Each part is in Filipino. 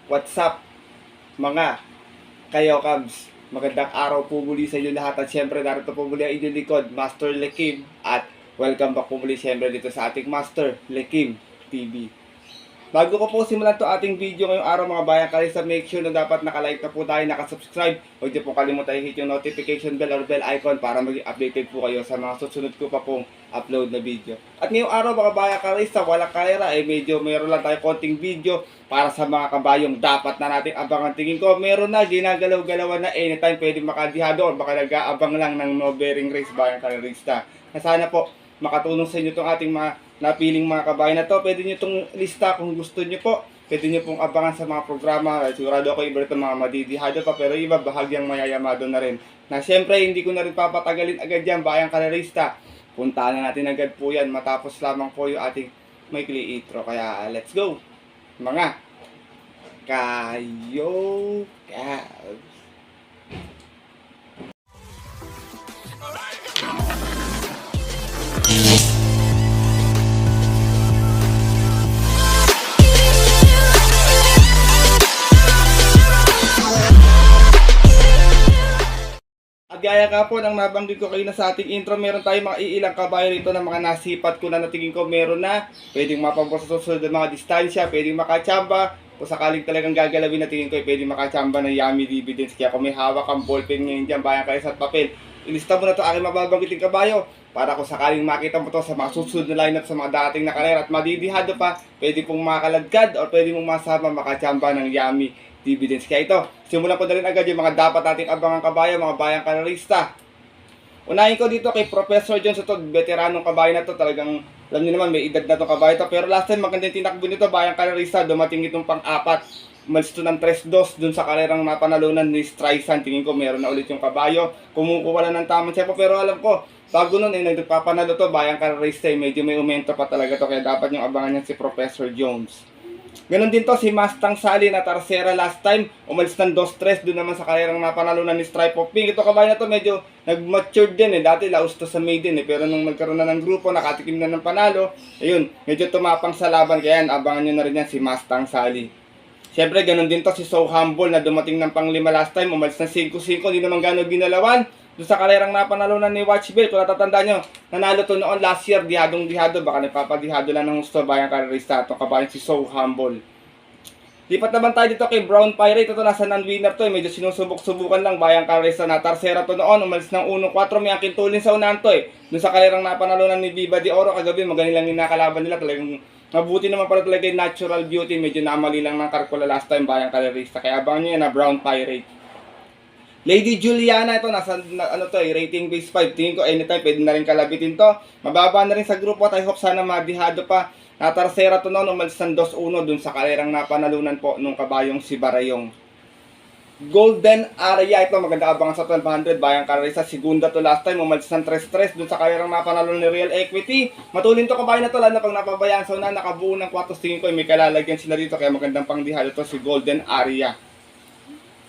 What's up, mga kayo Cubs? Magandang araw po muli sa inyo lahat at syempre narito po muli ang inyong likod, Master Lekim, at welcome back po muli syempre dito sa ating Master Lekim TV. Bago ko po simulan to ating video ngayong araw mga bayan kalista, make sure na dapat nakalike na po tayo, nakasubscribe. Huwag niyo po kalimutan i-hit yung notification bell or bell icon para maging updated po kayo sa mga susunod ko pa pong upload na video. At ngayong araw mga bayan kalista, wala kamera medyo mayroon lang tayo konting video para sa mga kabayong dapat na nating abangan. Tingin ko meron na ginagalaw-galawan na anytime pwede makadihado or baka nag-aabang lang ng no bearing race bayan kalista. Sana po makatulong sa inyo itong ating mga napiling mga kabayan na to. Pwede nyo itong lista kung gusto nyo po. Pwede nyo pong abangan sa mga programa. Sigurado ako iba ito mga madidihado pa, pero iba bahagyang mayayamado na rin. Na syempre hindi ko na rin papatagalin agad yan bayang kalarista. Puntahan na natin agad po yan matapos lamang po yung ating maikli intro. Kaya let's go mga kayo Cubs. At gaya ka po ng nabanggit ko kayo na sa ating intro, meron tayong mga iilang kabayo rito na mga nasipat ko na natingin ko meron na. Pwedeng mapampo sa susunod ng mga distansya, pwedeng makachamba. Kung sakaling talagang gagalawin na tingin ko, pwedeng makachamba ng Yummy Dividends. Kaya kung may hawak ang ballpen ngayon dyan, bayan kayo sa papel, ilista mo na ito aking mababanggiting kabayo. Para kung sakaling makita mo to sa mga susunod na lineup sa mga dating na karera at madidihado pa, pwede pong makaladkad o pwede mong masama makachamba ng Yummy Dividends. Kaya ito, simulan ko na rin agad yung mga dapat nating abangang kabayo, mga bayang kalarista. Unahin ko dito kay Professor Jones, ito, veteranong kabayo na to, talagang alam niyo naman may edad na itong kabayo to. Pero last time magandang tinakbo nito, bayang kalarista, dumating itong pang-apat. Umalis to ng 3-2 dun sa karerang napanalunan ni Streisand. Tingin ko meron na ulit yung kabayo. Kumukuha lang ng tamang tempo, pero alam ko, bago nun nagpapanalo to, bayang kalarista, medyo may umento pa talaga to. Kaya dapat yung abangan niya si Professor Jones. Ganon din to si Mustang Sally na Tarsera last time. Umalis ng 2-3 doon naman sa karerang napanalunan ni Stripe of Pink. Ito kabayo na to medyo nag-matured din Dati laos to sa maiden Pero nung nagkaroon na ng grupo, nakatikim na ng panalo. Ayun, medyo tumapang sa laban. Kaya abangan nyo na rin yan si Mustang Sally. Siyempre, ganon din to si So Humble na dumating ng pang-5 last time. Umalis ng 5-5. Hindi naman gano'ng ginalawan. Doon sa karerang napanalunan ni Watchbell, kung natatandaan nyo, nanalo to noon last year, dihadong-dihado, baka nagpapadihado lang ng gusto bayang karerista, itong kabayan si So Humble. Lipat naman tayo dito kay Brown Pirate, ito nasa non-winner to, medyo sinusubok-subukan lang bayang karerista na Tarsera to noon, umalis ng 1-4, may angkin tulin sa unahan to Doon sa karerang napanalunan ni Viva de Oro, kagabi magaling lang yung nakalaban nila, talagang mabuti naman pala talaga yung natural beauty, medyo namali lang ng Karkola last time bayang karerista, kaya abangan nyo yan na Brown Pirate. Lady Juliana, ito nasa rating base 5. Tingin ko anytime pwede na rin kalabitin to. Mababa na rin sa grupo at I hope sana madihado pa. Natarsera to noon, umalis ng 2-1 dun sa karerang napanalunan po nung kabayong si Barayong. Golden Area, ito maganda abangan sa 1200 bayang karerista. Segunda to last time, umalis ng 3-3 dun sa karerang napanalunan ni Real Equity. Matulin to kabayan na to, lalo na pag napabayaan. So na nakabuo ng 4, tingin ko may kalalagyan sila dito. Kaya magandang pangdihado to si Golden Area.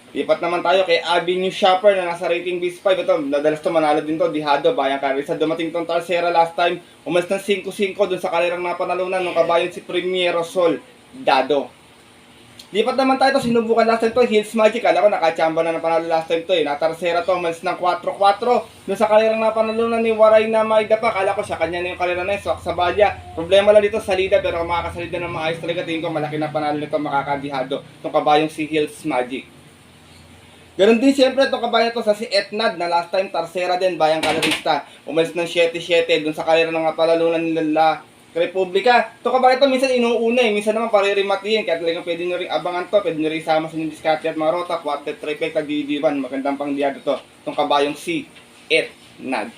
Lipat naman tayo kay Avenue Shopper na nasa rating base 5. Ito, nadalas to manalo din to, dihado, bayang karerista. Dumating tong Tarsera last time, umalis ng 5-5 dun sa karerang napanalunan ng kabayan si Primero Sol Dado. Lipat naman tayo to, sinubukan last time to, Hills Magic. Kala ko nakachamba na ng panalo last time to Natarsera to, umalis ng 4-4 dun sa karerang napanalunan ni Waray na Maida pa. Kala ko siya, kanya na yung karera na yun, swak sa balya. Problema lang dito, salida, pero kung makakasalida ng maayos talaga, tingin ko malaki na panalo nito, makakadihado itong kabayong si Hills Magic. Ganon din siyempre itong kabayan to sa si Etnad na last time Tarsera din, bayang kalarista. Umalis ng 7-7 dun sa karera ng palalunan nila Republika. Itong kabayan to minsan inuuna minsan naman paririmatiin. Kaya talagang pwede nyo rin abangan to, pwede nyo rin isama sa inyong diskarte at mga rota, quartet, trifecta, DD1. Magandang pangdiado to, itong kabayong si Etnad.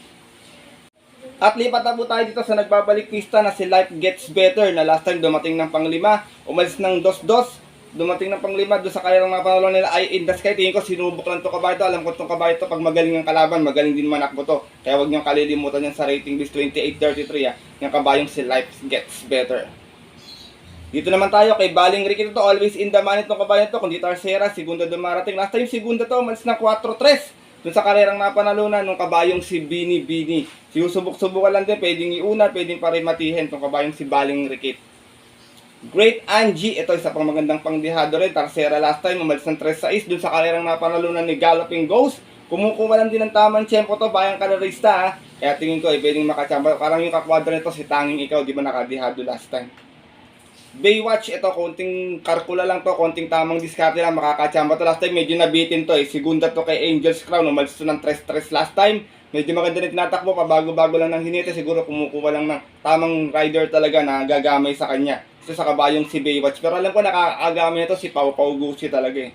At lipat na po tayo dito sa nagbabalik pista na si Life Gets Better na last time dumating ng pang-5, umalis ng 2-2. Dumating ng pang-5 doon sa karerang napanalunan nila ay in the sky. Tingin ko sinubok lang itong kabayo to. Alam ko itong kabayo to, pag magaling ang kalaban, magaling din manakbo to. Kaya huwag niyong kalilimutan yan sa rating base 28-33 Yung kabayong si Life Gets Better. Dito naman tayo kay Baling Ricky. Ito always in the money itong kabayo to. Kundi Tarsera, segunda dumarating. Last time segunda to, umalis ng 4-3 doon sa karerang napanalunan ng kabayong si Bini Bini. Sinusubok-subukan lang din, pwedeng iuna, pwedeng parimatihin itong kabayong si Baling Ricky. Great Angie, ito isa pang magandang pangdihado rin. Tercera last time, umalis ng 3-6 dun sa karerang napanalunan ni Galloping Ghost. Kumukuha lang din ng tamang tiyempo to, bayang karerista ha. Kaya tingin ko pwedeng makachamba. Parang yung kakwadra nito, si Tanging Ikaw, di ba nakadihado last time. Baywatch, ito konting karkula lang to, konting tamang diskarte lang, makakachamba to last time. Medyo nabitin to segunda to kay Angel's Crown, umalis to ng 3-3 last time. Medyo maganda rin tinatakbo, pabago-bago lang ng hinete, siguro kumukuha lang ng tamang rider talaga na gagamay sa kanya. Ito sa kabayong si Baywatch, pero alam ko nakakagamay nito si Pau Pau Gucci talaga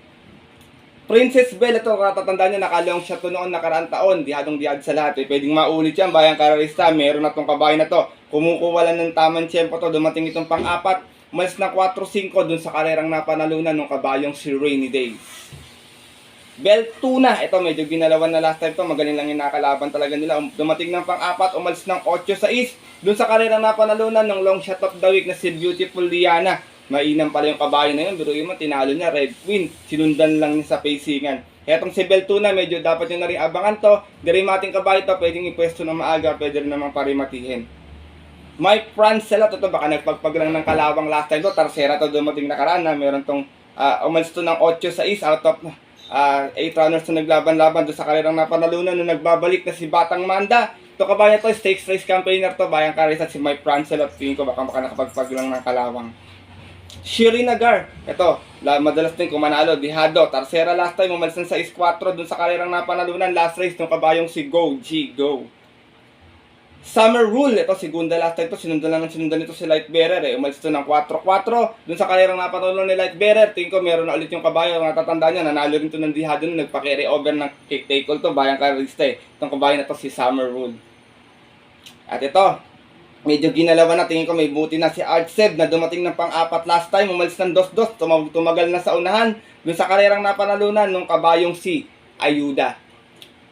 Princess Belle, ito katatandaan niya, nakalong siya to noon nakaraang taon, dihadong-dihad sa lahat pwedeng maulit yan, bayang kararista, meron na tong kabayo na to, kumukuha lang ng tamang tiyempo to, dumating itong pang-apat, umalis na 4-5 dun sa karerang napanalunan ng kabayong si Rainy Days. Beltuna, ito medyo ginalawan na last time to, magaling lang yung nakalaban talaga nila. Dumating ng pang-apat, umalis ng 8-6 dun sa karerang napanalunan ng long shot of the week na si Beautiful Liana. Mainam pala yung kabayo na yun, pero yun tinalo niya, Red Queen, sinundan lang niya sa pacingan. Kaya itong si Beltuna, medyo dapat nyo na rin abangan to. Derimating kabayo to, pwedeng ipwesto na maaga, pwede rin naman parimatihin. Mike Francela, ito baka nagpagpag lang ng kalawang last time to, Tercera to dumating nakaraan na meron tong umalis to ng 8-6 out of 8 runners na naglaban-laban doon sa karerang napanalunan nung nagbabalik na si Batang Manda. Ito kabayan to, stakes race campaigner to, bayang karisa si Mike Francela, tingin ko baka nakapagpag lang ng kalawang. Shirinagar, ito, madalas din kumanalo, dihado, Tercera last time, umalis ng 6-4 dun sa karerang napanalunan, last race ng kabayong si Go G Go. Summer Rule, ito, segunda last time to, sinundan nito si Lightbearer, umalis ito ng 4-4, dun sa karerang napanalunan ni Lightbearer, tingin ko meron na ulit yung kabayo, natatanda niya, nanalo rin to ng dihado nung nagpa-carry over ng take-all to, bayang karista itong kabayo na to si Summer Rule. At ito, medyo ginalawan na, tingin ko may buti na si Artseb na dumating ng pang-apat last time, umalis ng 2-2, tumagal na sa unahan, dun sa karerang napanalunan nung kabayong si Ayuda.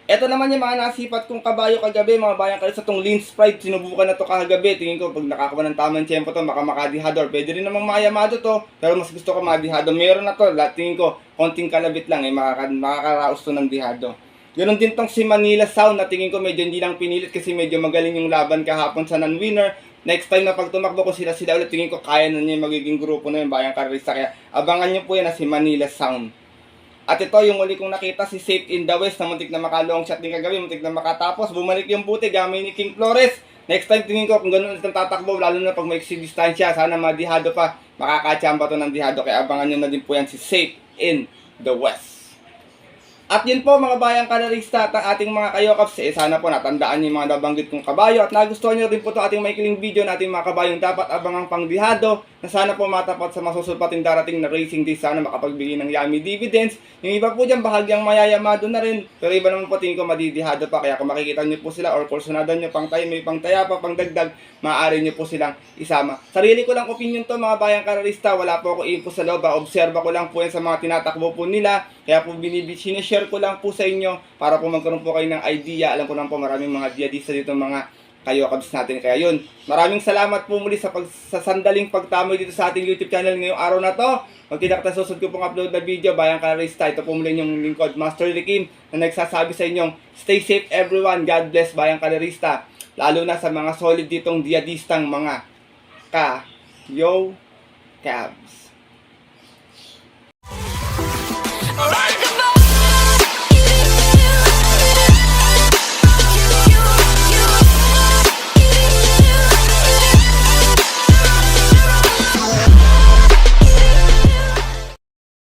Ito naman yung mga nasipat kong kabayo kagabi, mga bayang kayo sa tong Lean Sprite, sinubukan na to kagabi, tingin ko pag nakakuha ng tamang tiyempo to, baka makadihador, pwede rin namang mayamado to, pero mas gusto ko madihado, meron na to, tingin ko, konting kalabit lang, makakaraos to ng dihado. Ganon din tong si Manila Sound na tingin ko medyo hindi lang pinilit kasi medyo magaling yung laban kahapon sa non-winner. Next time na pag tumakbo ko sila ulit, tingin ko kaya na niya yung magiging grupo na yung bayang karista. Kaya abangan nyo po yan na si Manila Sound. At ito yung uli kong nakita, si Safe in the West na muntik na makalong shot din kagabi, muntik na makatapos. Bumalik yung buti gamay ni King Flores. Next time tingin ko kung gano'n ulit ang tatakbo, lalo na pag may distansya, sana madihado pa, makakachamba to ng dihado. Kaya abangan nyo na din po yan si Safe in the West. At yun po mga bayang kalarista at ang ating mga kayokaps, sana po natandaan niyo yung mga nabanggit kong kabayo at nagustuhan niyo rin po ito ating maikling video na ating mga kabayong dapat abangang pangdihado na sana po matapat sa masusulpating darating na racing day, sana makapagbigay ng yummy dividends. Yung iba po dyan bahagyang mayayamado na rin, pero iba naman po tingin ko madidihado pa, kaya kung makikita niyo po sila or kursunadan niyo pang tayo, may pang taya pa, pang dagdag, maaari niyo po silang isama. Sarili ko lang opinion to mga bayang kalarista, wala po ako info sa loob, obserba ko lang po yan sa mga tinatakbo po nila, kaya po sinishare ko lang po sa inyo para po magkaroon po kayo ng idea. Alam ko naman po maraming mga diadista dito mga kayokabs natin. Kaya yun, maraming salamat po muli sa sandaling pagtamoy dito sa ating YouTube channel ngayong araw na to. Magkita kita susunod ko pong upload na video, bayang kalarista. Ito po muli yung lingkod, Master Rikim, na nagsasabi sa inyong stay safe everyone, God bless bayang kalarista. Lalo na sa mga solid ditong diadistang mga ka-yo-cabs.